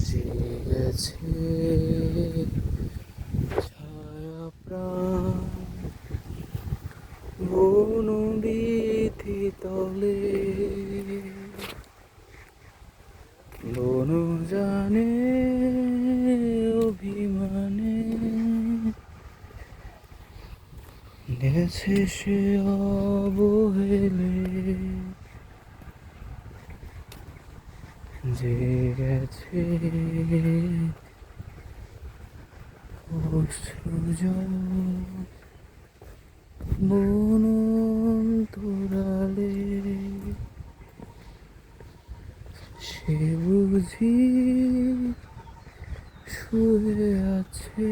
জেগেছে ছায়া প্রাণ বনবীথি তলে, বন জানে অভিমানে গেছে সে অবহেলে, জেগেছে অশ্রুজল বন অন্তরালে, সে বুঝি শুয়ে আছে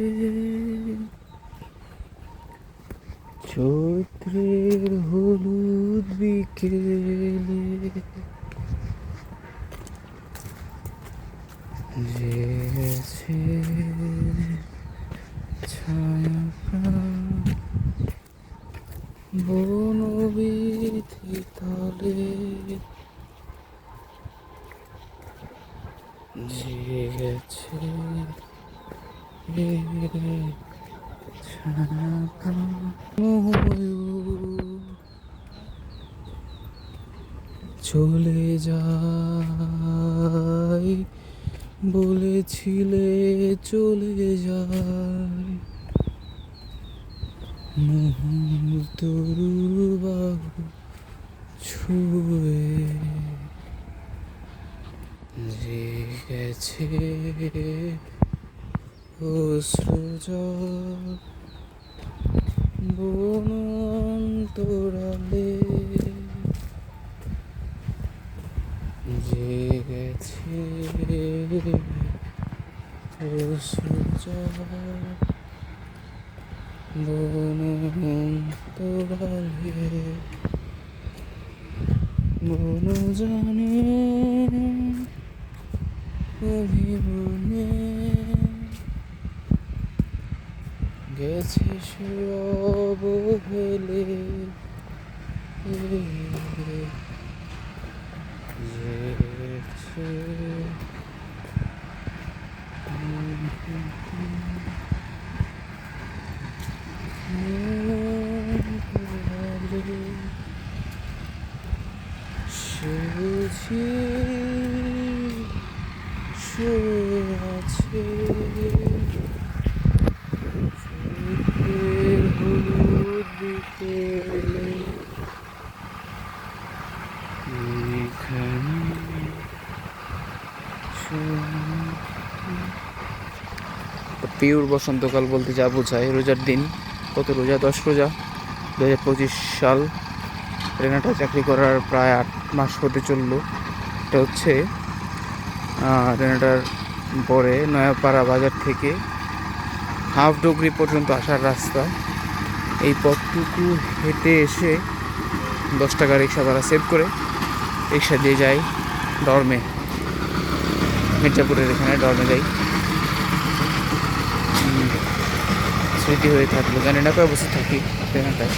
চৈত্রের হলুদ বিকেলে, জেগেছে ছায়া প্রাণ বনবীথি তলে, জেগেছে ছায়া প্রাণ। চলে যায় বলেছিলে, চলে যায় মুহূর্তরুর বাহু ছুঁয়ে, জেগেছে অশ্রুজল বন অন্তরালে, জেগেছে অশ্রুজল বন অন্তরালে, বন জানে অভিমানে গেছে সে অবহেলে, জেগেছে সে বুঝি শুয়ে আছে চৈত্রের হলুদ বিকেলে, এখানে পিওর বসন্তকাল বলতে যা বোঝায় রোজার দিন। কত রোজা? 10 রোজা। 2025 সাল। রেনাটা চাকরি করার প্রায় 8 মাস হতে চললো। এটা হচ্ছে রেনাটার পরে নয়াপাড়া বাজার থেকে হাফ ডুগরি পর্যন্ত আসার রাস্তা। এই পথটুকু হেঁটে এসে 10 টাকা রিক্সা ভাড়া সেভ করে রিক্সা দিয়ে যাই ডরমে, মির্জাপুরের এখানে ডরমে যাই। স্মৃতি হয়ে থাকলো, জানি না কয় বছর থাকি রেনাটায়।